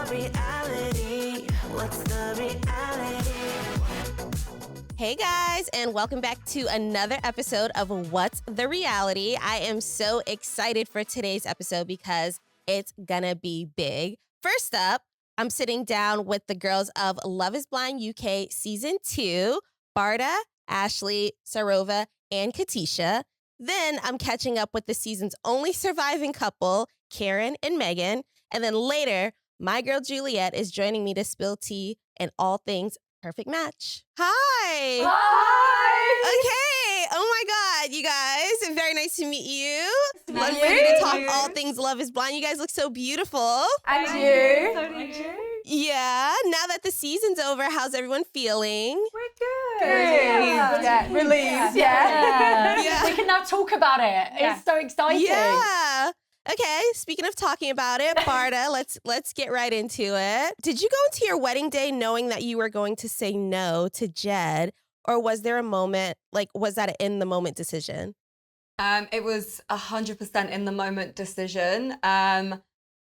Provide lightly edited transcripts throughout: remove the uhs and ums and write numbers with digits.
the reality? What's the reality? Hey guys, and welcome back to another episode of What's the Reality? I am so excited for today's episode because it's gonna be big. First up, I'm sitting down with the girls of Love is Blind UK Season 2, Bardha, Ashleigh, Sarover, and Katisha. Then I'm catching up with the season's only surviving couple, Kieran and Megan. And then later, my girl Juliette is joining me to spill tea and all things perfect match. Hi! Hi! Okay. Oh my God, you guys. Very nice to meet you. Nice I'm to ready to meet talk you. all things Love is Blind. You guys look so beautiful. And you. So do you. Yeah. Now that the season's over, how's everyone feeling? We're Good. good. Yeah. Relieved. Yeah. Yeah. We can now talk about it. Yeah. It's so exciting. Yeah. Okay, speaking of talking about it, Bardha, let's get right into it. Did you go into your wedding day knowing that you were going to say no to Jed, or was there a moment, was that an in-the-moment decision? It was 100% in the moment decision. I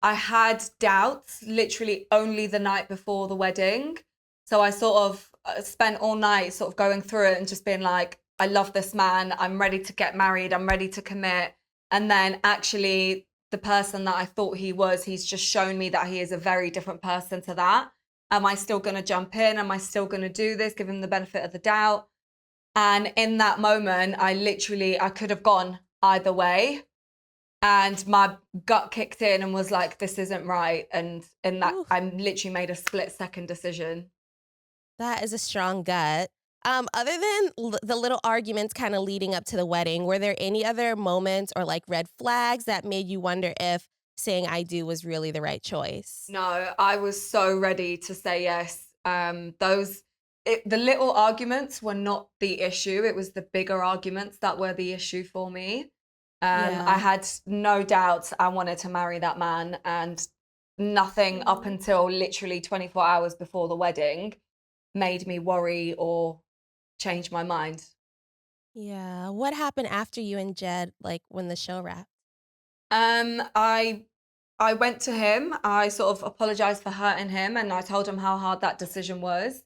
had doubts literally only the night before the wedding. So I sort of spent all night sort of going through it and just being like, I love this man. I'm ready to get married. I'm ready to commit. And then actually the person that I thought he was, he's just shown me that he is a very different person to that. Am I still going to jump in? Am I still going to do this? Give him the benefit of the doubt. And in that moment, I could have gone either way. And my gut kicked in and was like, this isn't right. And in that, Oof. I literally made a split-second decision. That is a strong gut. Other than the little arguments kind of leading up to the wedding, were there any other moments or red flags that made you wonder if saying I do was really the right choice? No, I was so ready to say yes. The little arguments were not the issue. It was the bigger arguments that were the issue for me. Yeah. I had no doubts I wanted to marry that man, and nothing up until literally 24 hours before the wedding made me worry or change my mind. Yeah. What happened after you and Jed, when the show wrapped? I went to him. I sort of apologized for hurting him, and I told him how hard that decision was.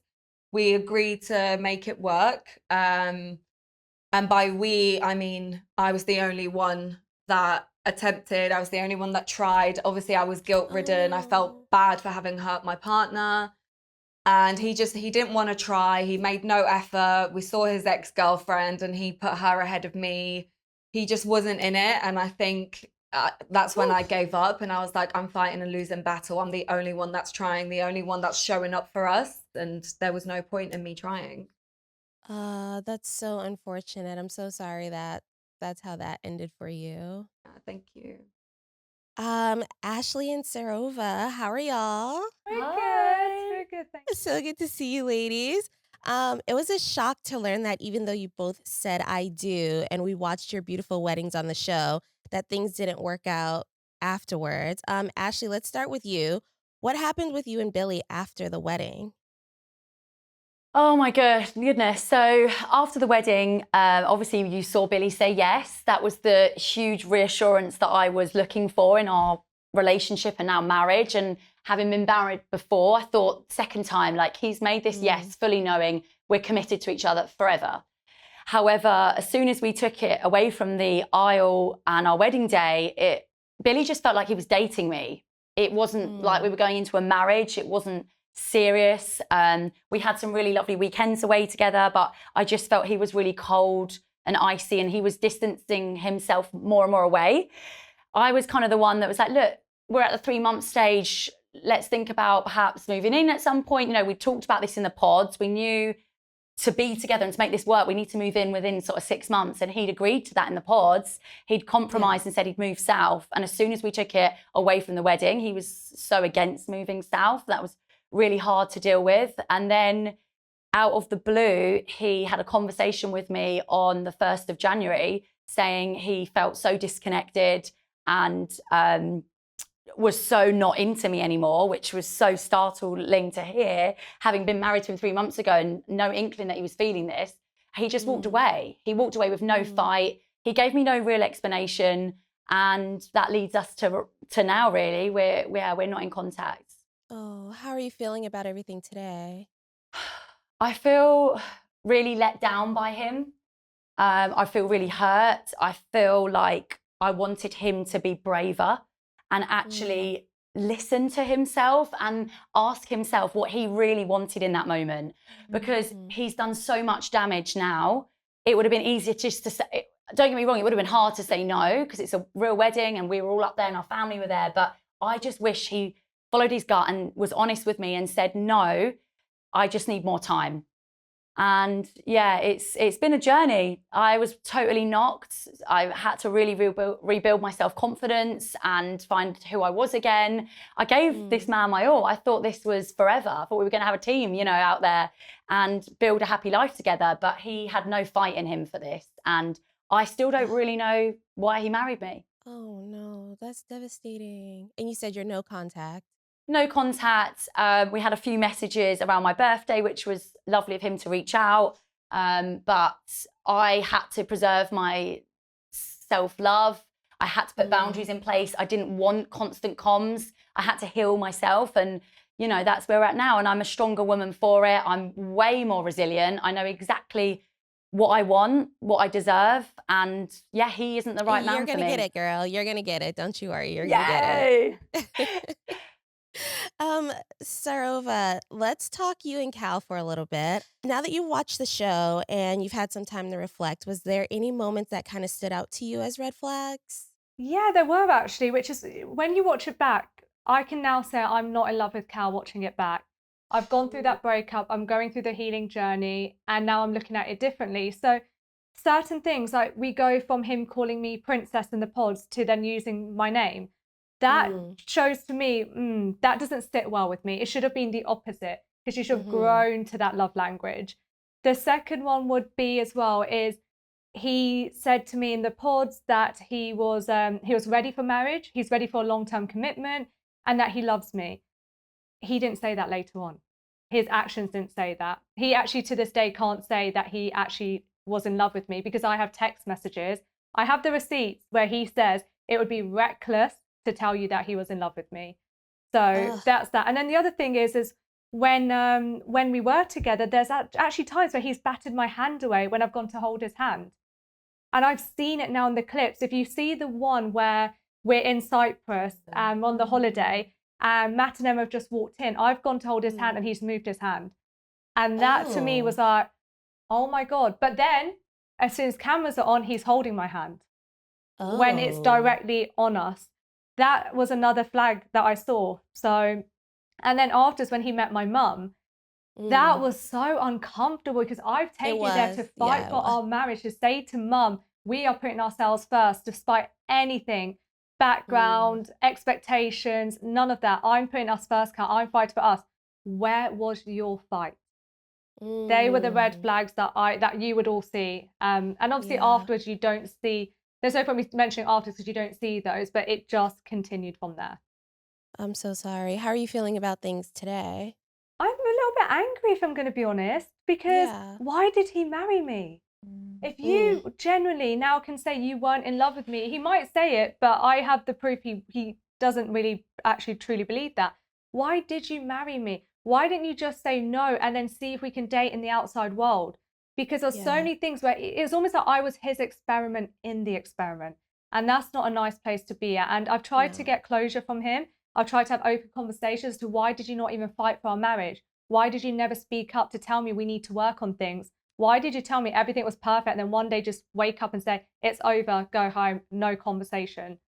We agreed to make it work. And by we, I mean, I was the only one that attempted. I was the only one that tried. Obviously, I was guilt-ridden. I Oh. felt bad for having hurt my partner. And he didn't want to try. He made no effort. We saw his ex-girlfriend and he put her ahead of me. He just wasn't in it. And I think that's when I gave up, and I was like, I'm fighting a losing battle. I'm the only one that's trying, the only one that's showing up for us. And there was no point in me trying. That's so unfortunate. I'm so sorry that's how that ended for you. Thank you. Ashleigh and Sarover, how are y'all? We're Hi. good. We're good. Thank you. It's so good to see you ladies. It was a shock to learn that even though you both said I do and we watched your beautiful weddings on the show, that things didn't work out afterwards. Ashleigh, let's start with you. What happened with you and Billy after the wedding? Oh my goodness. So after the wedding, obviously you saw Billy say yes. That was the huge reassurance that I was looking for in our relationship and our marriage. And having been married before, I thought second time, he's made this yes, fully knowing we're committed to each other forever. However, as soon as we took it away from the aisle and our wedding day, Billy just felt like he was dating me. It wasn't like we were going into a marriage. It wasn't serious. We had some really lovely weekends away together, but I just felt he was really cold and icy, and he was distancing himself more and more away. I was kind of the one that was like, look, we're at the 3-month stage. Let's think about perhaps moving in at some point. We talked about this in the pods. We knew to be together and to make this work, we need to move in within sort of 6 months. And he'd agreed to that in the pods. He'd compromised and said he'd move south. And as soon as we took it away from the wedding, he was so against moving south. That was really hard to deal with. And then out of the blue, he had a conversation with me on the 1st of January saying he felt so disconnected and was so not into me anymore, which was so startling to hear, having been married to him 3 months ago and no inkling that he was feeling this. He just walked away. He walked away with no fight. He gave me no real explanation. And that leads us to now, really. We're not in contact. Oh, how are you feeling about everything today? I feel really let down by him. I feel really hurt. I feel like I wanted him to be braver and actually listen to himself and ask himself what he really wanted in that moment. Because he's done so much damage now. It would have been easier just to say, don't get me wrong, it would have been hard to say no because it's a real wedding and we were all up there and our family were there. But I just wish he followed his gut and was honest with me and said, no, I just need more time. And yeah, it's been a journey. I was totally knocked. I had to really rebuild my self-confidence and find who I was again. I gave this man my all. I thought this was forever. I thought we were going to have a team, out there and build a happy life together. But he had no fight in him for this. And I still don't really know why he married me. Oh no, that's devastating. And you said you're no contact. No contact. We had a few messages around my birthday, which was lovely of him to reach out. But I had to preserve my self-love. I had to put boundaries in place. I didn't want constant comms. I had to heal myself. And, that's where we're at now. And I'm a stronger woman for it. I'm way more resilient. I know exactly what I want, what I deserve. And yeah, he isn't the right man for me. You're going to get it, girl. You're going to get it. Don't you worry. You're going to get it. Sarover, let's talk you and Cal for a little bit. Now that you watched the show and you've had some time to reflect, was there any moments that kind of stood out to you as red flags? Yeah, there were actually, which is when you watch it back, I can now say I'm not in love with Cal watching it back. I've gone through that breakup, I'm going through the healing journey, and now I'm looking at it differently. So certain things, like we go from him calling me princess in the pods to then using my name. That shows to me, that doesn't sit well with me. It should have been the opposite because you should have grown to that love language. The second one would be as well is he said to me in the pods that he was ready for marriage. He's ready for a long-term commitment and that he loves me. He didn't say that later on. His actions didn't say that. He actually to this day can't say that he actually was in love with me because I have text messages. I have the receipts where he says it would be reckless to tell you that he was in love with me. So that's that. And then the other thing is when we were together, there's actually times where he's batted my hand away when I've gone to hold his hand. And I've seen it now in the clips. If you see the one where we're in Cyprus on the holiday and Matt and Emma have just walked in, I've gone to hold his hand and he's moved his hand. And that to me was like, oh my God. But then as soon as cameras are on, he's holding my hand when it's directly on us. That was another flag that I saw. So, and then afterwards when he met my mum, that was so uncomfortable because I've taken it there to fight for our marriage, to say to mum, we are putting ourselves first despite anything, background, expectations, none of that. I'm putting us first, Kat. I'm fighting for us. Where was your fight? They were the red flags that you would all see. And obviously afterwards you don't see. There's no point me mentioning afterwards because you don't see those, but it just continued from there. I'm so sorry. How are you feeling about things today? I'm a little bit angry, if I'm going to be honest, because why did he marry me? If you genuinely now can say you weren't in love with me, he might say it, but I have the proof he doesn't really actually truly believe that. Why did you marry me? Why didn't you just say no and then see if we can date in the outside world? Because there's so many things where it was almost like I was his experiment in the experiment. And that's not a nice place to be at. And I've tried to get closure from him. I've tried to have open conversations as to why did you not even fight for our marriage? Why did you never speak up to tell me we need to work on things? Why did you tell me everything was perfect and then one day just wake up and say, it's over, go home, no conversation?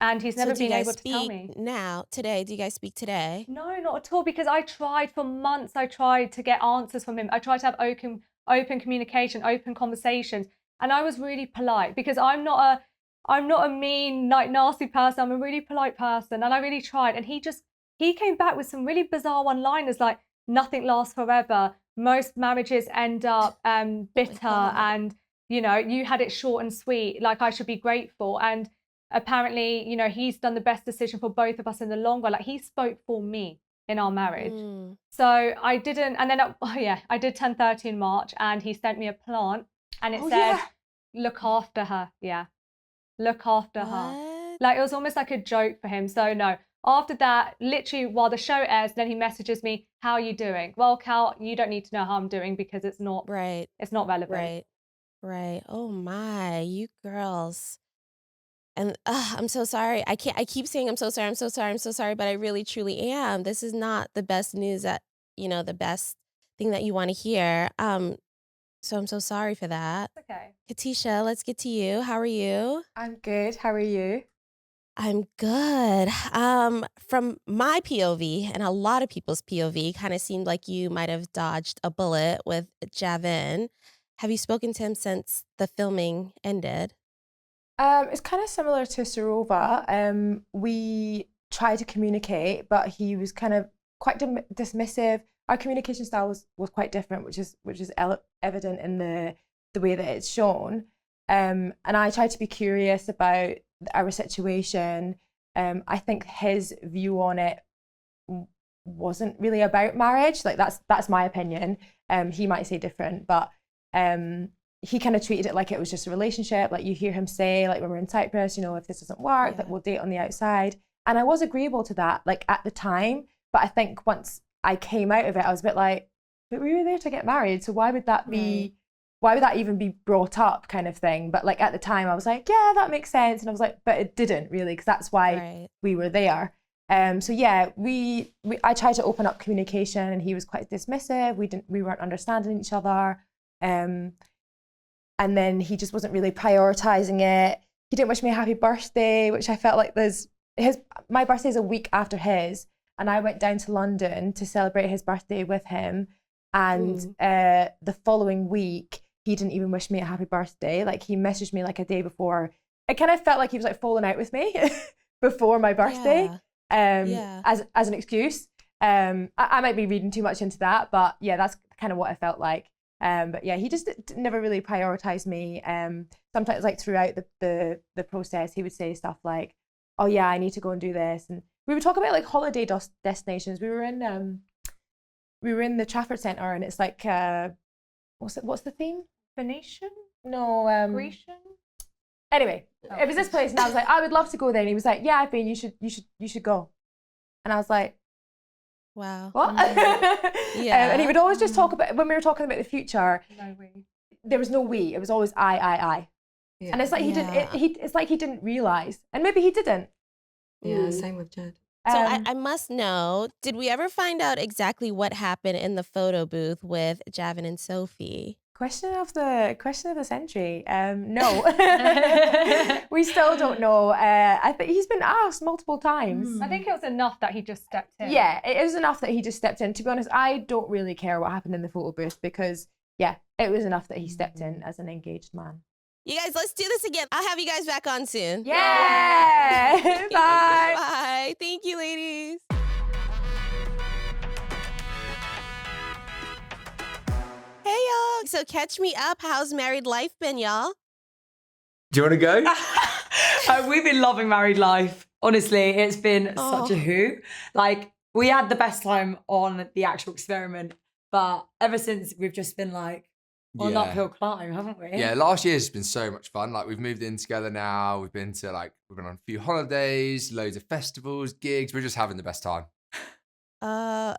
And he's never been able to tell me. Now, today, do you guys speak today? No, not at all, because I tried for months. I tried to get answers from him. I tried to have open communication, open conversations. And I was really polite because I'm not a mean, like nasty person. I'm a really polite person. And I really tried. And he came back with some really bizarre one-liners like, nothing lasts forever. Most marriages end up bitter. And, you had it short and sweet. Like I should be grateful. And apparently, he's done the best decision for both of us in the long run. Like he spoke for me in our marriage. So I didn't, and then, I did turn 30 in March and he sent me a plant and it said, look after her. Yeah. Look after her. Like it was almost like a joke for him. So no, After that, literally while the show airs, then he messages me, "How are you doing?" Well, Cal, you don't need to know how I'm doing because it's not relevant. Right. Oh my, you girls. And I'm so sorry. I keep saying I'm so sorry, I'm so sorry, I'm so sorry, but I really truly am. This is not the best news that, the best thing that you want to hear. So I'm so sorry for that. Okay. Katisha, let's get to you. How are you? I'm good. How are you? I'm good. From my POV and a lot of people's POV, kind of seemed like you might have dodged a bullet with Javin. Have you spoken to him since the filming ended? It's kind of similar to Sarover. We tried to communicate, but he was kind of quite dismissive. Our communication style was quite different, which is evident in the way that it's shown. And I tried to be curious about our situation. I think his view on it wasn't really about marriage. Like that's my opinion. He might say different, but he kind of treated it like it was just a relationship. Like you hear him say, like when we're in Cyprus, if this doesn't work, that we'll date on the outside. And I was agreeable to that, like at the time. But I think once I came out of it, I was a bit like, but we were there to get married, so why would that be? Why would that even be brought up, kind of thing? But like at the time, I was like, yeah, that makes sense. And I was like, but it didn't really, because that's why we were there. So yeah, I tried to open up communication, and he was quite dismissive. We weren't understanding each other. And then he just wasn't really prioritizing it. He didn't wish me a happy birthday, which I felt like my birthday's a week after his, and I went down to London to celebrate his birthday with him. And the following week, he didn't even wish me a happy birthday. Like he messaged me like a day before. It kind of felt like he was like falling out with me before my birthday, as an excuse. I might be reading too much into that, but yeah, that's kind of what I felt like. But yeah, he just never really prioritized me. Sometimes, like throughout the process, he would say stuff like, "Oh yeah, I need to go and do this," and we would talk about like holiday destinations. We were in the Trafford Centre, and it's like what's the theme? Venetian? No, Grecian? Anyway, it was this place, and I was like, I would love to go there. And he was like, yeah, I've been. You should go. And I was like, wow, what? And he would always just talk about, when we were talking about the future. No we. There was no we. It was always I. Yeah. And it's like he didn't. It's like he didn't realize, and maybe he didn't. Yeah, same with Jed. So I must know, did we ever find out exactly what happened in the photo booth with Javin and Sophie? Question of the century. No, we still don't know. I think he's been asked multiple times. I think it was enough that he just stepped in. Yeah, it is enough that he just stepped in. To be honest, I don't really care what happened in the photo booth, because yeah, it was enough that he stepped in as an engaged man. You guys, let's do this again. I'll have you guys back on soon. Yeah. Bye. Bye. Thank you, ladies. Hey, y'all. So catch me up. How's married life been, y'all? Do you want to go? We've been loving married life. Honestly, it's been such a hoot. Like, we had the best time on the actual experiment, but ever since, we've just been like, on an uphill climb, haven't we? Yeah, last year's been so much fun. Like, we've moved in together now. We've been on a few holidays, loads of festivals, gigs. We're just having the best time.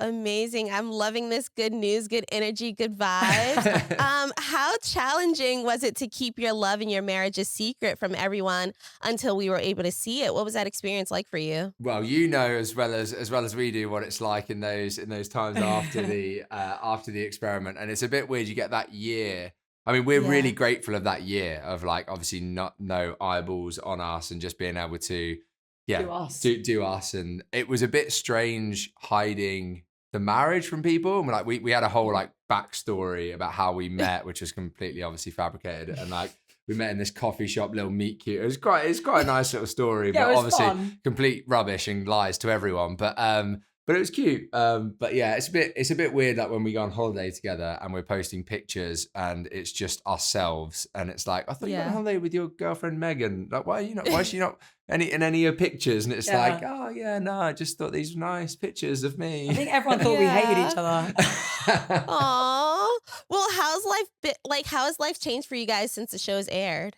Amazing. I'm loving this good news, good energy, good vibes. How challenging was it to keep your love and your marriage a secret from everyone until we were able to see it? What was that experience like for you? Well, you know as well as we do what it's like in those times after the experiment, and it's a bit weird. You get that year. I mean, we're really grateful of that year of like obviously no eyeballs on us and just being able to do us. And it was a bit strange hiding the marriage from people. And we had a whole like backstory about how we met, which was completely obviously fabricated. And like we met in this coffee shop, little meet cute. It's quite a nice little story, but obviously complete rubbish and lies to everyone. But it was cute. But yeah, it's a bit weird like when we go on holiday together and we're posting pictures and it's just ourselves. And it's like, I thought you went on holiday with your girlfriend Megan. Like, why is she not in any of your pictures? And it's like, oh yeah, no, I just thought these were nice pictures of me. I think everyone thought we hated each other. Aww. Well, how has life changed for you guys since the show's aired?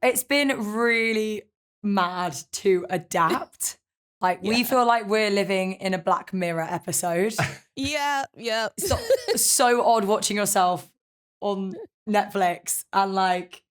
It's been really mad to adapt. Like, we feel like we're living in a Black Mirror episode. Yeah. So odd watching yourself on Netflix and like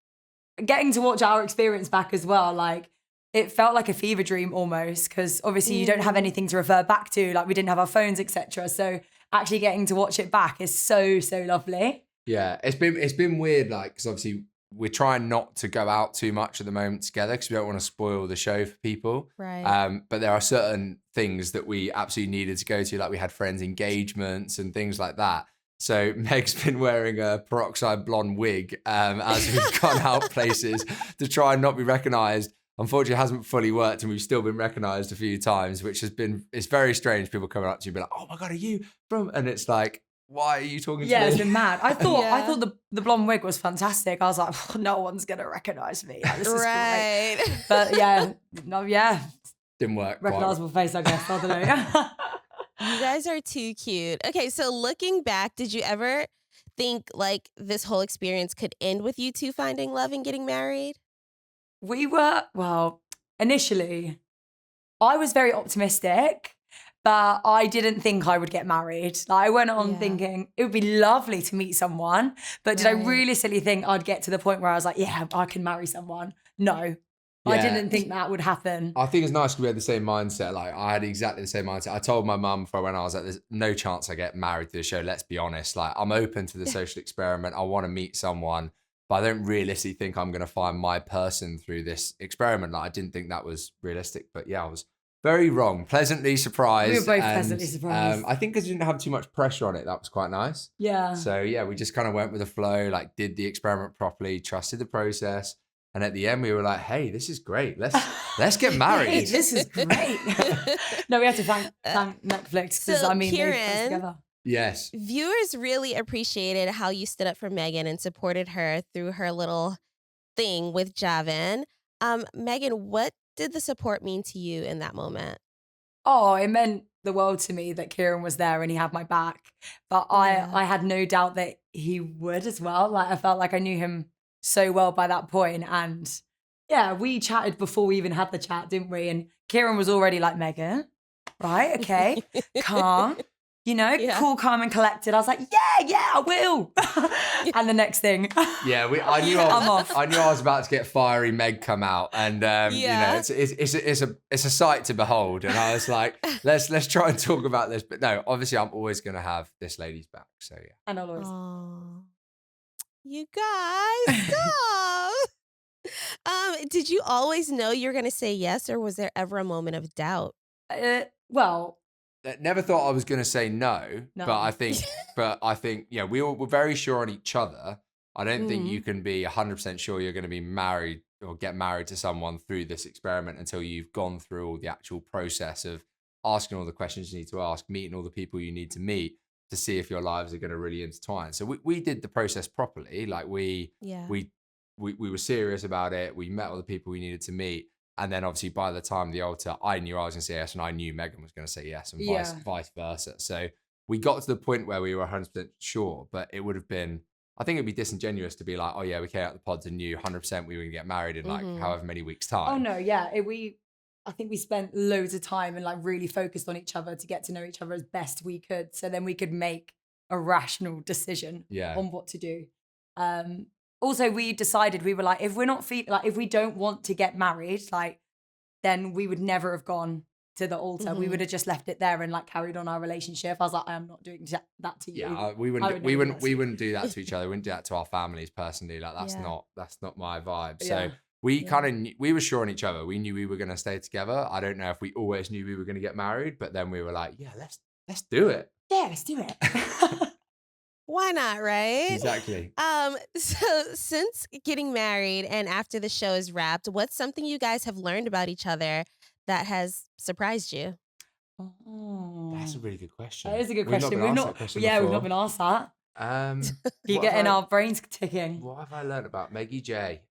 getting to watch our experience back as well. Like, it felt like a fever dream almost, because obviously you don't have anything to refer back to. Like, we didn't have our phones, etc. So actually getting to watch it back is so lovely. Yeah, it's been weird, like, because obviously we're trying not to go out too much at the moment together because we don't want to spoil the show for people. Right. But there are certain things that we absolutely needed to go to, like we had friends' engagements and things like that. So Meg's been wearing a peroxide blonde wig as we've gone out places to try and not be recognised. Unfortunately, it hasn't fully worked, and we've still been recognised a few times, which has been, it's very strange. People coming up to you and be like, "Oh my God, are you from?" And it's like, why are you talking to me? Yeah, it's been mad. I thought the blonde wig was fantastic. I was like, oh, no one's gonna recognise me. Like, this is great. But didn't work. Recognisable face, I guess. I don't know. You guys are too cute. Okay, so looking back, did you ever think like this whole experience could end with you two finding love and getting married? Initially, I was very optimistic, but I didn't think I would get married. Like, I went on thinking it would be lovely to meet someone, but did I realistically think I'd get to the point where I was like, yeah, I can marry someone? No. Yeah. I didn't think that would happen. I think it's nice because we had the same mindset. Like, I had exactly the same mindset. I told my mum before when I was like, there's no chance I get married to the show. Let's be honest. Like, I'm open to the social experiment. I want to meet someone, but I don't realistically think I'm going to find my person through this experiment. Like, I didn't think that was realistic, but yeah, I was very wrong. Pleasantly surprised. We were both pleasantly surprised. I think because we didn't have too much pressure on it, that was quite nice. Yeah. So yeah, we just kind of went with the flow, like did the experiment properly, trusted the process. And at the end, we were like, "Hey, this is great. Let's get married. Hey, this is great." No, we have to thank Netflix because So, they put us Kieran, together. Yes. Viewers really appreciated how you stood up for Megan and supported her through her little thing with Javan. Megan, what did the support mean to you in that moment? Oh, it meant the world to me that Kieran was there and he had my back. But I had no doubt that he would as well. Like, I felt like I knew him so well by that point. And yeah, we chatted before we even had the chat, didn't we? And Kieran was already like, Megan, right, okay, calm, cool, calm and collected. I was like, yeah, I will. And the next thing. Yeah, I knew I was about to get fiery Meg come out. And, it's a sight to behold. And I was like, let's try and talk about this. But no, obviously I'm always going to have this lady's back. So yeah. And I'll always. Aww. You guys, stop. Did you always know you were going to say yes, or was there ever a moment of doubt? Well, never thought I was going to say no. But I think, yeah, we all were very sure on each other. I don't think you can be 100% sure you're going to be married or get married to someone through this experiment until you've gone through all the actual process of asking all the questions you need to ask, meeting all the people you need to meet, to see if your lives are going to really intertwine. So we did the process properly. Like we were serious about it. We met all the people we needed to meet. And then obviously by the time the altar, I knew I was going to say yes and I knew Megan was going to say yes and vice versa. So we got to the point where we were 100% sure, but it would have been, I think it'd be disingenuous to be like, oh yeah, we came out the pods and knew 100% we were going to get married in like however many weeks time. Oh no, yeah. I think we spent loads of time and like really focused on each other to get to know each other as best we could. So then we could make a rational decision on what to do. Also, we decided, we were like, if we're not if we don't want to get married, like, then we would never have gone to the altar. We would have just left it there and like carried on our relationship. I was like, I am not doing that to you. Yeah, we wouldn't do that to each other. We wouldn't do that to our families personally. Like that's not my vibe. So we were sure on each other. We knew we were going to stay together. I don't know if we always knew we were going to get married, but then we were like, yeah, let's do it. Yeah, let's do it. Why not, right? Exactly. So since getting married and after the show is wrapped, what's something you guys have learned about each other that has surprised you? Oh, that's a really good question. That is a good question. We've not been asked that. You're getting our brains ticking. What have I learned about Meggie J?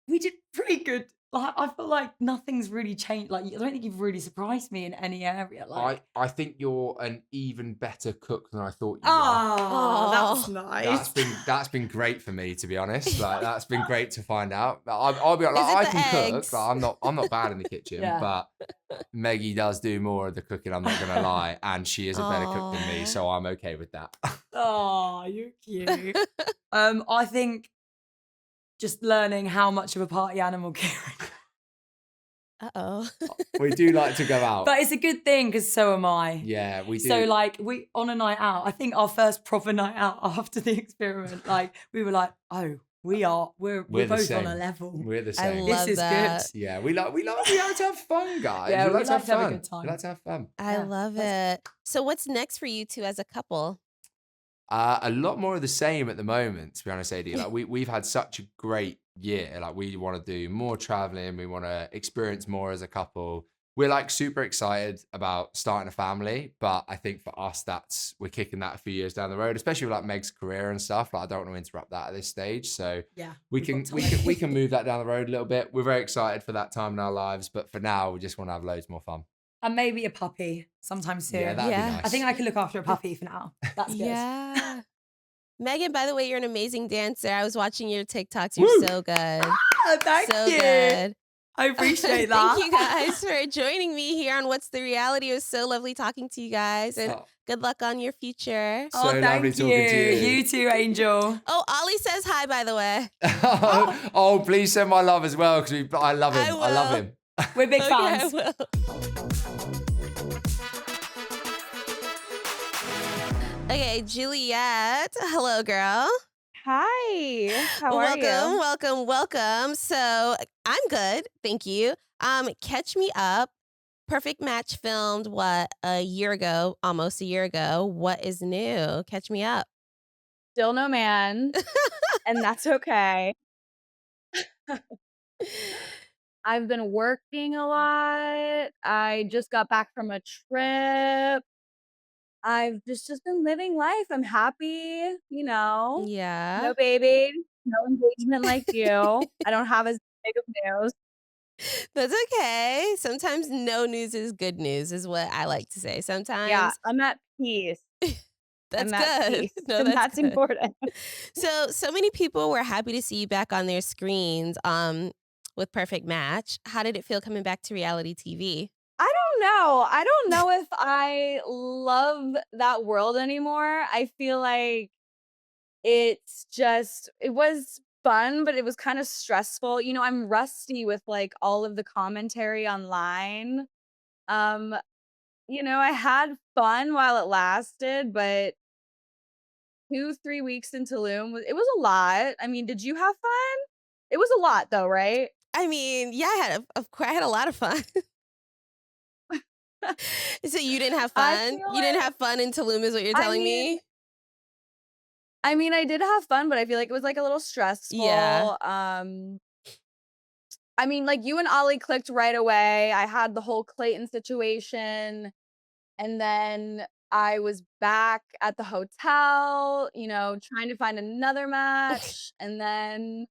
We did pretty good like I feel like nothing's really changed. Like I don't think you've really surprised me in any area. Like I think you're an even better cook than I thought you were. oh, that's Oh. nice. That's been great for me, to be honest. Like that's been great to find out. I'll be like, Is it I the can eggs? cook. Like, I'm not bad in the kitchen, Yeah. but Meggie does do more of the cooking. I'm not gonna lie, and she is a better cook than me, Aw. so I'm okay with that. Oh, you're cute. I think just learning how much of a party animal Kieran. Uh-oh. We do like to go out, But it's a good thing because so am I. yeah, we do. So like we on a night out, I think our first proper night out after the experiment, like we were like, oh, we're the both same. on a level. We're the I same. love This is that. good. Yeah, we like to have fun, guys. Yeah, we like to have a fun. good time. We like to have fun. I Yeah, love that's- it. So what's next for you two as a couple? A lot more of the same at the moment, to be honest, AD. Like we've had such a great year. Like we want to do more traveling. We want to experience more as a couple. We're like super excited about starting a family, but I think for us, we're kicking that a few years down the road, especially with like Meg's career and stuff. Like I don't want to interrupt that at this stage. So Yeah. we we've can got we time. can we can move that down the road a little bit. We're very excited for that time in our lives, but for now, we just want to have loads more fun. And maybe a puppy sometime soon. Yeah, that'd Yeah. be nice. I think I can look after a puppy for now. That's good. Yeah. Megan, by the way, you're an amazing dancer. I was watching your TikToks. You're Woo! so good. Ah, thank So you. good. I appreciate that. Thank you guys for joining me here on What's the Reality. It was so lovely talking to you guys, and Oh. good luck on your future. So lovely thank talking to you. You too, Angel. Oh, Ollie says hi, by the way. Oh, please send my love as well because I love him. I love will. him. We're big Okay, I fans. will. Okay, Juliette. Hello, girl. Hi. How are welcome, you? welcome. So I'm good, thank you. Catch me up. Perfect Match filmed what, almost a year ago. What is new? Catch me up. Still no man, and that's okay. I've been working a lot. I just got back from a trip. I've just been living life. I'm happy, Yeah. No baby, no engagement like you. I don't have as big of news. That's okay. Sometimes no news is good news, is what I like to say. Sometimes Yeah, I'm at peace. that's I'm at good. peace, No, and that's good. important. So many people were happy to see you back on their screens with Perfect Match. How did it feel coming back to reality TV? I don't know. I don't know if I love that world anymore. I feel like it was fun, but it was kind of stressful. I'm rusty with like all of the commentary online. I had fun while it lasted, but 2-3 weeks in Tulum, it was a lot. I mean, did you have fun? It was a lot though, right? I mean, yeah, I had a lot of fun. So you didn't have I fun? feel You didn't like- have fun in Tulum is what you're I telling mean, me? I mean, I did have fun, but I feel like it was like a little stressful. Yeah. I mean, like you and Ollie clicked right away. I had the whole Clayton situation. And then I was back at the hotel, trying to find another match. And then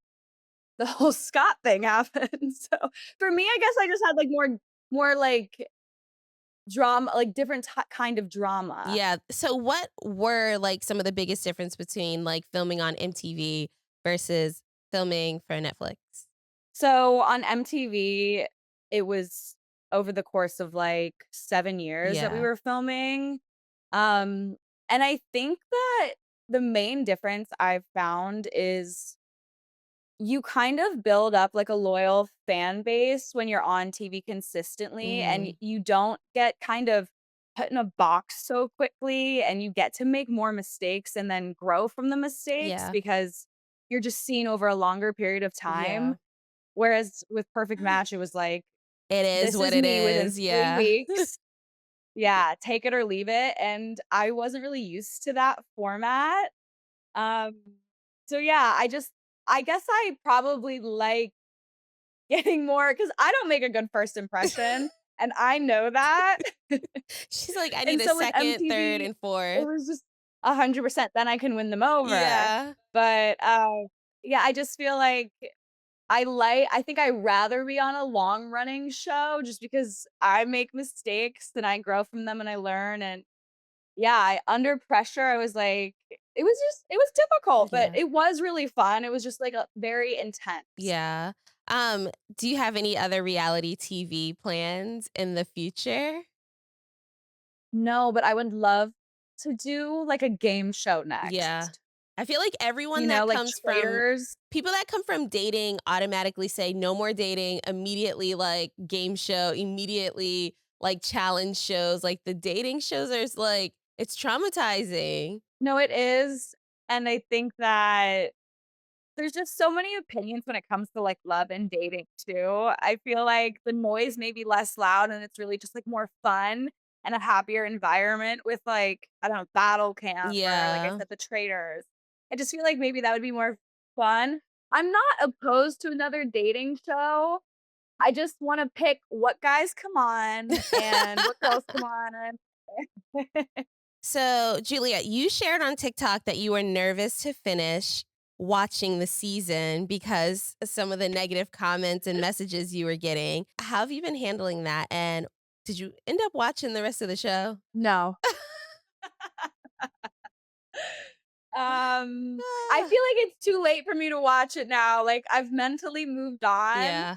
the whole Scott thing happened. So for me, I guess I just had like more like drama, like different kind of drama. Yeah. So what were like some of the biggest difference between like filming on MTV versus filming for Netflix? So on MTV, it was over the course of like 7 years that we Yeah. were filming. And I think that the main difference I've found is you kind of build up like a loyal fan base when you're on TV consistently, and you don't get kind of put in a box so quickly, and you get to make more mistakes and then grow from the mistakes Yeah. because you're just seen over a longer period of time. Yeah. Whereas with Perfect Match, it was like, It is this what is it me within is. 3 Yeah. weeks. Yeah, take it or leave it. And I wasn't really used to that format. So yeah, I guess I probably like getting more because I don't make a good first impression. And I know that. She's like, I And need a so with second, MTV, third, and It fourth. was just 100%. Then I can win them over. Yeah. But yeah, I just feel like I think I'd rather be on a long running show just because I make mistakes and I grow from them and I learn. And yeah, under pressure, I was like, it was difficult, but Yeah. it was really fun. It was just like a very intense. Yeah. Do you have any other reality TV plans in the future? No, but I would love to do like a game show Yeah. next. I feel like everyone You that know, like comes from traders. people that come from dating automatically say no more dating, immediately like game show, immediately like challenge shows. Like the dating shows are like, it's traumatizing. No, it is. And I think that there's just so many opinions when it comes to like love and dating too. I feel like the noise may be less loud and it's really just like more fun and a happier environment with like, I don't know, battle camp or like I Yeah. said, the traders. I just feel like maybe that would be more fun. I'm not opposed to another dating show. I just want to pick what guys come on and what girls come on. So, Juliette, you shared on TikTok that you were nervous to finish watching the season because of some of the negative comments and messages you were getting. How have you been handling that? And did you end up watching the rest of the show? No. I feel like it's too late for me to watch it now. Like I've mentally moved on. Yeah.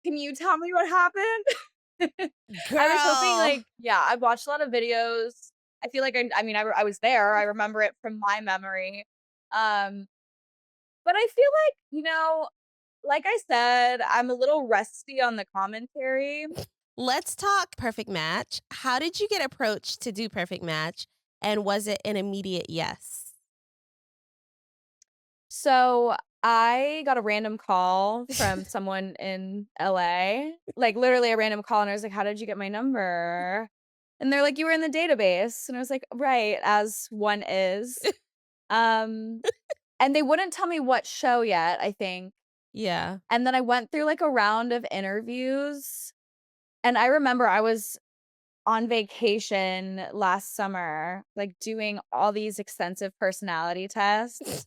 Can you tell me what happened? Girl. I was hoping like, yeah, I've watched a lot of videos. I feel like I was there. I remember it from my memory. Um, but I feel like, like I said, I'm a little rusty on the commentary. Let's talk Perfect Match. How did you get approached to do Perfect Match? And was it an immediate yes? So I got a random call from someone in LA, like literally a random call. And I was like, how did you get my number? And they're like, you were in the database. And I was like, right, as one is. And they wouldn't tell me what show yet, I think. Yeah. And then I went through like a round of interviews. And I remember I was on vacation last summer, like doing all these extensive personality tests.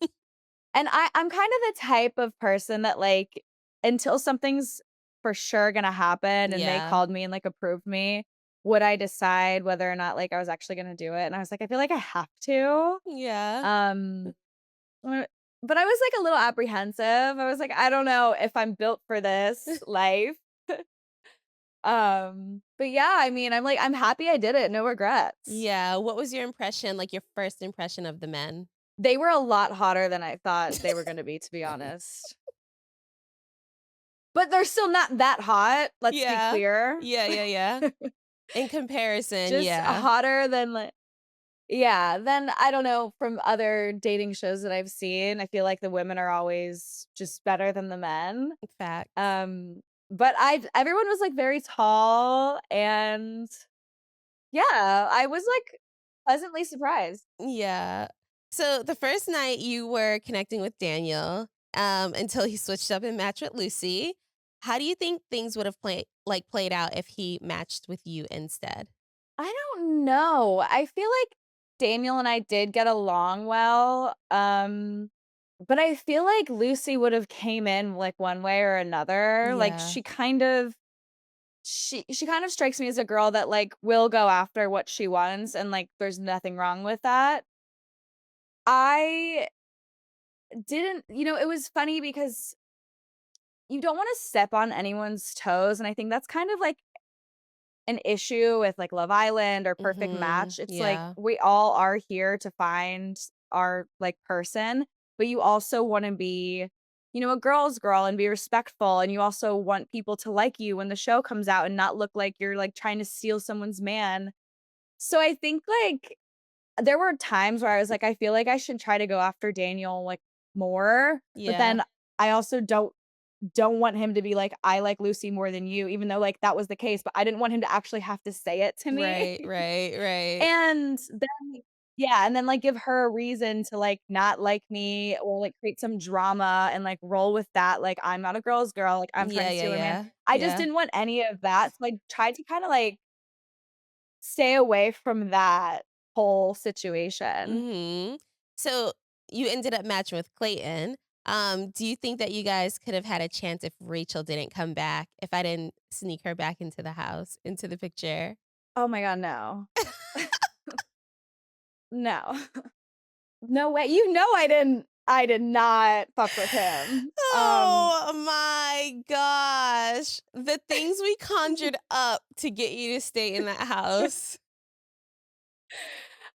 And I'm kind of the type of person that like until something's for sure gonna happen and they Yeah. called me and like approved me, would I decide whether or not like I was actually gonna do it? And I was like, I feel like I have to. Yeah. But I was like a little apprehensive. I was like, I don't know if I'm built for this life. But yeah, I mean, I'm happy I did it. No regrets. Yeah. What was your impression, like your first impression of the men? They were a lot hotter than I thought they were going to be, to be honest. But they're still not that hot. Let's be clear. Yeah. In comparison, Just yeah. hotter than like, yeah. Then I don't know from other dating shows that I've seen. I feel like the women are always just better than the men. Fact. But everyone was like very tall and yeah, I was like pleasantly surprised. Yeah. So the first night you were connecting with Daniel, until he switched up and matched with Lucy. How do you think things would have played out if he matched with you instead? I don't know. I feel like Daniel and I did get along well. But I feel like Lucy would have came in like one way or another. Like Yeah. she kind of strikes me as a girl that like will go after what she wants and like there's nothing wrong with that. I didn't, it was funny because you don't want to step on anyone's toes and I think that's kind of like an issue with like Love Island or Perfect Match. It's like Yeah. we all are here to find our like person, but you also want to be, a girl's girl and be respectful. And you also want people to like you when the show comes out and not look like you're like trying to steal someone's man. So I think like there were times where I was like, I feel like I should try to go after Daniel like more. But then I also don't want him to be like, I like Lucy more than you, even though like that was the case, but I didn't want him to actually have to say it to me. Right. And then, yeah, and then like give her a reason to like not like me or like create some drama and like roll with that. Like, I'm not a girl's girl. Like, I'm trying to steal a man. I just didn't want any of that. So I tried to kind of like stay away from that whole situation. So you ended up matching with Clayton. Do you think that you guys could have had a chance if Rachel didn't come back, if I didn't sneak her back into the house, into the picture? Oh my God, no. No. No way. You know I did not fuck with him. Oh my gosh. The things we conjured up to get you to stay in that house.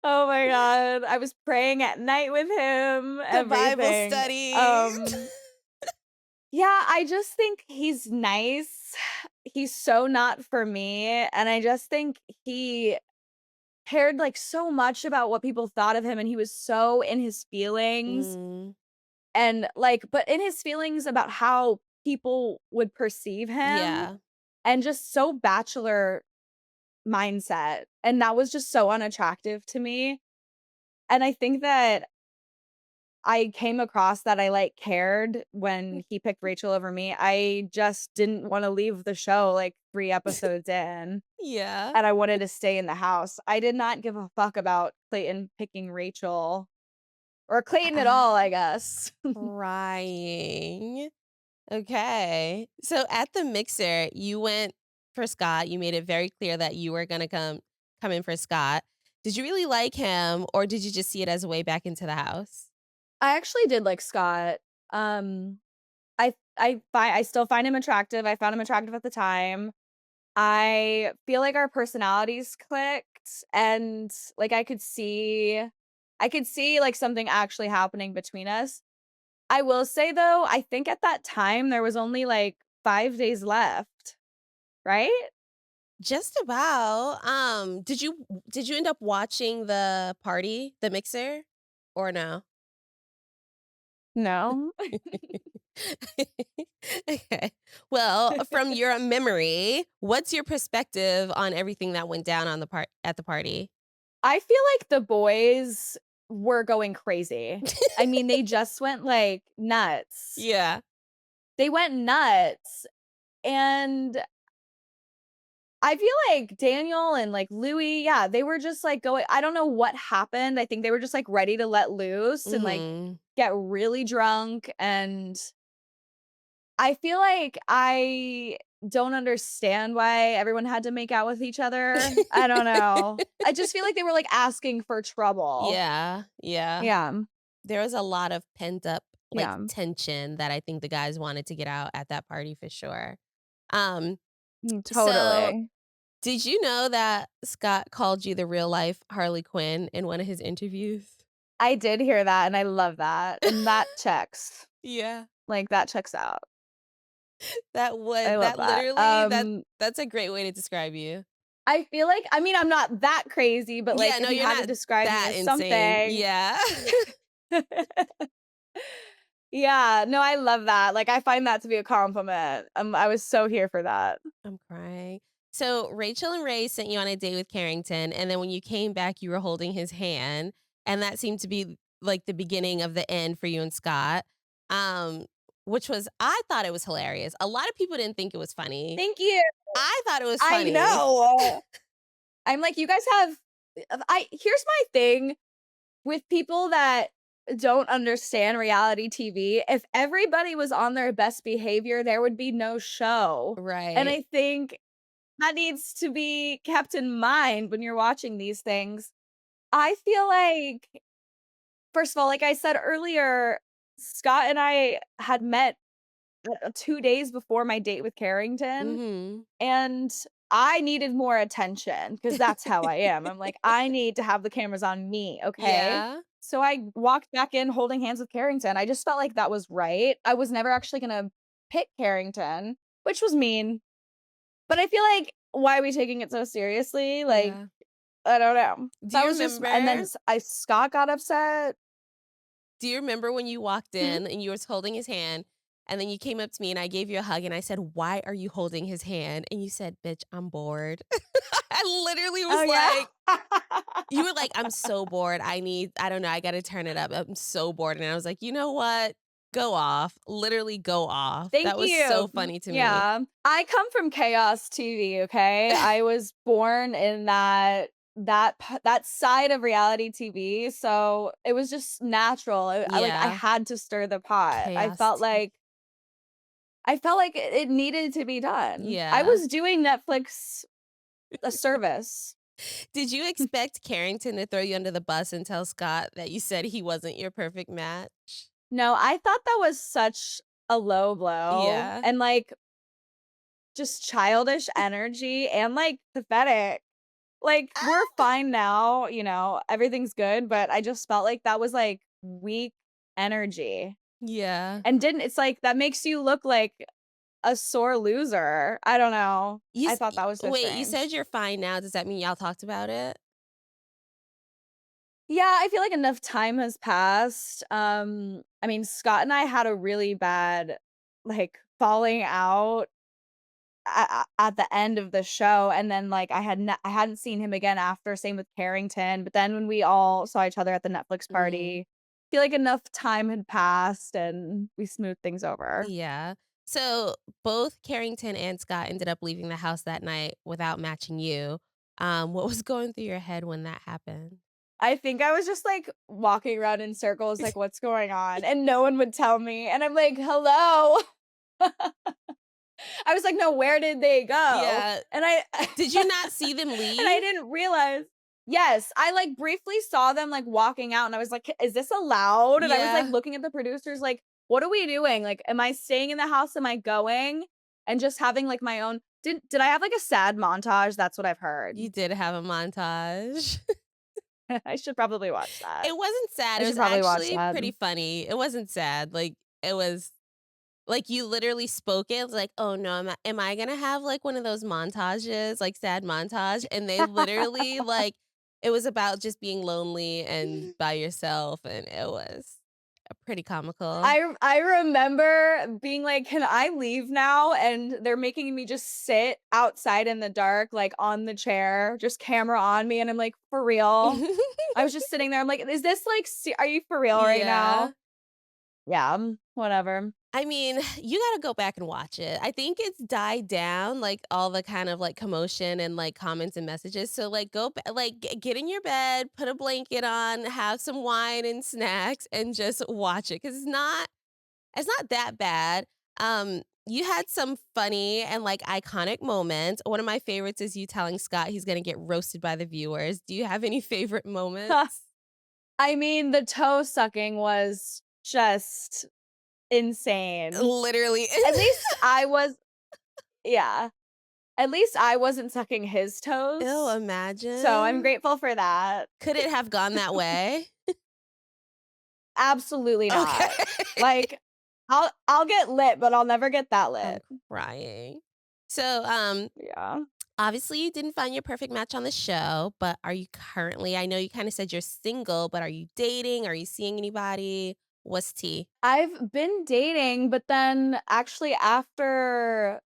Oh my God. I was praying at night with him. The Bible everything. study. Yeah, I just think he's nice. He's so not for me. And I just think he cared like so much about what people thought of him, and he was so in his feelings. Mm, And like, but in his feelings about how people would perceive him, yeah. and just so bachelor mindset. And that was just so unattractive to me. And I think that I came across that I like cared when he picked Rachel over me. I just didn't want to leave the show like 3 episodes in, Yeah. and I wanted to stay in the house. I did not give a fuck about Clayton picking Rachel, or Clayton at all, I guess. Crying. Okay. So at the mixer, you went for Scott. You made it very clear that you were gonna come in for Scott. Did you really like him, or did you just see it as a way back into the house? I actually did like Scott. I still find him attractive. I found him attractive at the time. I feel like our personalities clicked, and like I could see like something actually happening between us. I will say though, I think at that time there was only like 5 days left, right? Just about. Did you end up watching the party, the mixer, or no? No. Okay. Well, from your memory, what's your perspective on everything that went down on at the party? I feel like the boys were going crazy. I mean, they just went like nuts. Yeah. They went nuts. And I feel like Daniel and like Louis, yeah, they were just like going, I don't know what happened. I think they were just like ready to let loose and like Mhm. get really drunk. And I feel like I don't understand why everyone had to make out with each other. I don't know. I just feel like they were like asking for trouble. Yeah. Yeah. Yeah. There was a lot of pent up like Yeah. tension that I think the guys wanted to get out at that party for sure. Um, so Totally. did you know that Scott called you the real life Harley Quinn in one of his interviews? I did hear that, and I love that. And that checks. Yeah. Like that checks out. That I love that that. literally that's a great way to describe you. I feel like, I mean, I'm not that crazy, but like Yeah, no, if you you're had to not describe me that as insane. something. Yeah. Yeah, no, I love that. Like I find that to be a compliment. I was so here for that. I'm crying. So Rachel and Ray sent you on a date with Carrington, and then when you came back, you were holding his hand, and that seemed to be like the beginning of the end for you and Scott. Um, which was I thought it was hilarious. A lot of people didn't think it was funny. Thank you. I thought it was I funny. know. I'm like, you guys have here's my thing with people that don't understand reality TV. If everybody was on their best behavior, there would be no show. Right. And I think that needs to be kept in mind when you're watching these things. I feel like, first of all, like I said earlier, Scott and I had met 2 days before my date with Carrington, Mhm. and I needed more attention because that's how I am. I'm like, I need to have the cameras on me, okay? Yeah. So I walked back in holding hands with Carrington. I just felt like that was right. I was never actually gonna pick Carrington, which was mean. But I feel like, why are we taking it so seriously? Like, Yeah. I don't know. Do That you was just, and then remember? Scott got upset. Do you remember when you walked in and you was holding his hand, and then you came up to me and I gave you a hug and I said, "Why are you holding his hand?" And you said, "Bitch, I'm bored." I literally was like, Yeah. you were like, "I'm so bored. I don't know, I got to turn it up. I'm so bored." And I was like, "You know what? Go off. Literally go off." Thank That was you. so funny to me. Yeah. I come from chaos TV, okay? I was born in that that side of reality TV. So it was just natural. I Yeah. had to stir the pot. Chaos I felt like it needed to be done. I Yeah. was doing Netflix a service. Did you expect Carrington to throw you under the bus and tell Scott that you said he wasn't your perfect match? No, I thought that was such a low blow. Yeah. And like just childish energy and like pathetic. Like we're fine now, you know, everything's good, but I just felt like that was like weak energy. Yeah. And it's like that makes you look like a sore loser. I don't know. I thought that was so Wait, you strange. said you're fine now. Does that mean y'all talked about it? Yeah, I feel like enough time has passed. I mean, Scott and I had a really bad like falling out at the end of the show, and then like I hadn't seen him again after. Same with Carrington, but then when we all saw each other at the Netflix party, I feel like enough time had passed and we smoothed things over. Yeah. So both Carrington and Scott ended up leaving the house that night without matching you. What was going through your head when that happened? I think I was just like walking around in circles, like, what's going on? And no one would tell me. And I'm like, hello. I was like, no, where did they go? Yeah. And I Did you not see them leave? and I didn't realize. Yes, I like briefly saw them like walking out and I was like, is this allowed? And I was Yeah. like looking at the producers like, what are we doing? Like, am I staying in the house? Am I going? And just having like my own did I have like a sad montage? That's what I've heard. You did have a montage. I should probably watch that. It wasn't sad. I It should was probably watch actually that. pretty funny. It wasn't sad. Like it was like you literally spoke it. It was like, oh no, am I gonna have like one of those montages, like sad montage? And they literally like it was about just being lonely and by yourself, and it was pretty comical. I remember being like, can I leave now? And they're making me just sit outside in the dark, like on the chair, just camera on me. And I'm like, for real? I was just sitting there. I'm like, is this like, are you for real right now? Yeah, whatever. I mean, you got to go back and watch it. I think it's died down, like all the kind of like commotion and like comments and messages. So like go like get in your bed, put a blanket on, have some wine and snacks, and just watch it because it's not that bad. You had some funny and like iconic moments. One of my favorites is you telling Scott he's gonna get roasted by the viewers. Do you have any favorite moments? I mean, the toe sucking was just insane. Literally. At least I was, yeah. At least I wasn't sucking his toes. Ew, imagine. So I'm grateful for that. Could it have gone that way? Absolutely not. Okay. Like, I'll get lit, but I'll never get that lit. I'm crying. So, Yeah. obviously you didn't find your perfect match on the show, but are you currently, I know you kind of said you're single, but are you dating? Are you seeing anybody? What's tea? I've been dating, but then actually after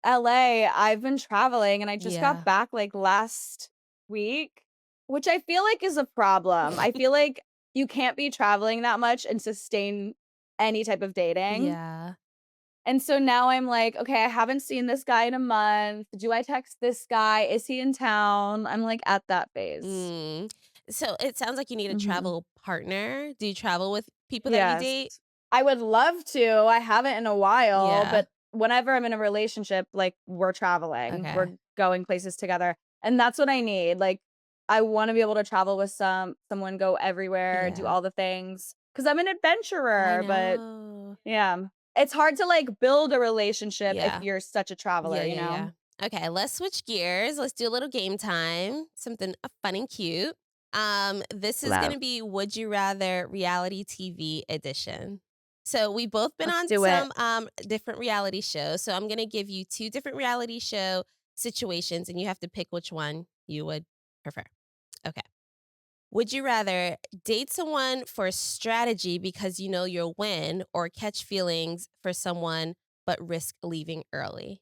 LA, I've been traveling and I just Yeah. got back like last week, which I feel like is a problem. I feel like you can't be traveling that much and sustain any type of dating. Yeah. And so now I'm like, okay, I haven't seen this guy in a month. Do I text this guy? Is he in town? I'm like at that phase. So it sounds like you need a Mhm. travel partner. Do you travel with people that you date? I would love to. I haven't in a while, Yeah. but whenever I'm in a relationship, like we're traveling, Okay. we're going places together. And that's what I need. Like I want to be able to travel with someone, go everywhere, do Yeah. all the things. Cause I'm an adventurer, I but know. yeah. It's hard to like build a relationship Yeah. if you're such a traveler, you know? Okay, let's switch gears. Let's do a little game time. Something fun and cute. This is Love. gonna be Would You Rather reality TV edition. So we've both been Let's on do it. some different reality shows. So I'm gonna give you 2 different reality show situations, and you have to pick which one you would prefer. Okay. Would you rather date someone for strategy because you know you'll win, or catch feelings for someone but risk leaving early?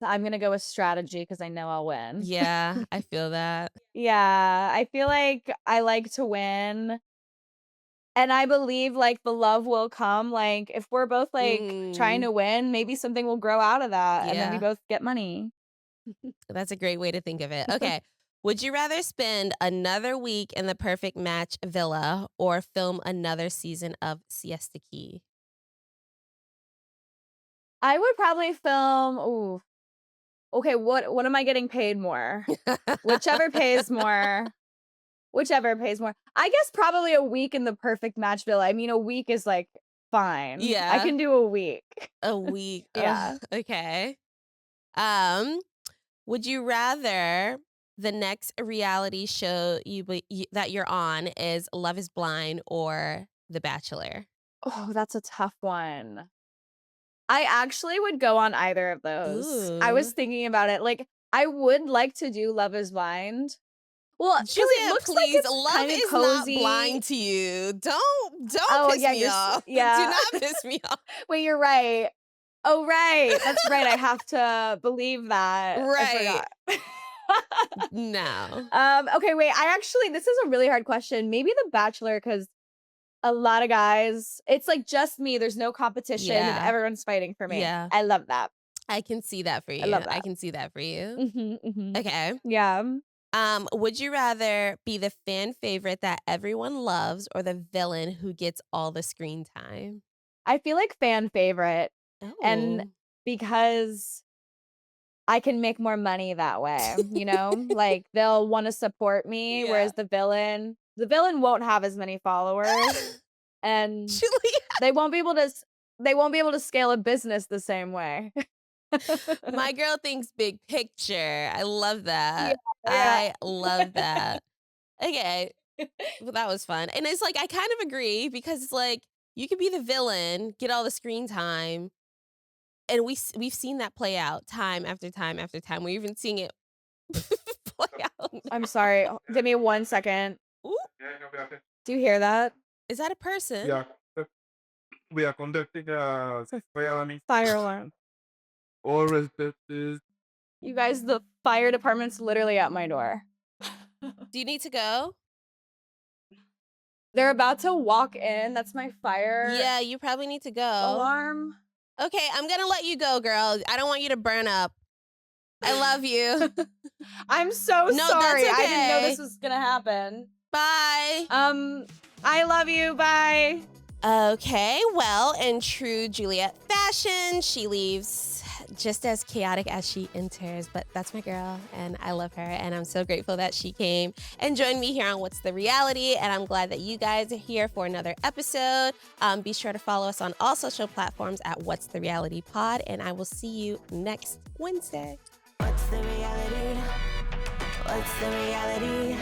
I'm gonna go with strategy because I know I'll win. Yeah, I feel that. Yeah, I feel like I like to win. And I believe like the love will come. Like if we're both like trying Mm, to win, maybe something will grow out of that and then we yeah, both get money. that's a great way to think of it. Okay. Would you rather spend another week in the perfect match villa or film another season of Siesta Key? I would probably film. Ooh. Okay, what am I getting paid more? Whichever pays more. Whichever pays more. I guess probably a week in the perfect match villa. I mean, a week is like fine. Yeah. I can do a week. A week. Yeah. Okay. Would you rather the next reality show that you're on is Love is Blind or The Bachelor? Oh, that's a tough one. I actually would go on either of those. I was Ooh. thinking about it. Like, I would like to do Love is Blind. Well, because it Juliette, looks like please, it's love kind of is cozy. not blind to you. Don't Oh, piss yeah, me you're off. yeah. Do not piss me off. Wait, you're right. Oh, right. That's right. I have to believe that. Right. I forgot. No. Okay, wait. This is a really hard question. Maybe The Bachelor, because a lot of guys, it's like just me. There's no competition and Yeah. everyone's fighting for me. Yeah. I love that. I can see that for you. I love that. I can see that for you. Mm-hmm. Okay. Yeah. Would you rather be the fan favorite that everyone loves or the villain who gets all the screen time? I feel like fan favorite. Oh. And because I can make more money that way, you know? Like they'll want to support me, Yeah. whereas the villain won't have as many followers and Juliette. they won't be able to scale a business the same way. My girl thinks big picture. I love that. Yeah. I love that. Okay. Well, that was fun. And it's like, I kind of agree because it's like, you could be the villain, get all the screen time. And we've seen that play out time after time after time. We're even seeing it play out. I'm sorry. Give me 1 second. Ooh, Do you hear that? is that a person? We are conducting a Fire alarm. all residents. You guys, the fire department's literally at my door. Do you need to go? They're about to walk in. That's my fire Yeah, you probably need to go. alarm. Okay, I'm gonna let you go, girl. I don't want you to burn up. I love you. I'm so No, that's sorry. I didn't know okay. this was gonna happen. Bye. I love you. Bye. Okay, well, in true Juliette fashion, she leaves just as chaotic as she enters, but that's my girl, and I love her, and I'm so grateful that she came and joined me here on What's the Reality, and I'm glad that you guys are here for another episode. Be sure to follow us on all social platforms at What's the Reality Pod, and I will see you next Wednesday. What's the reality? What's the reality?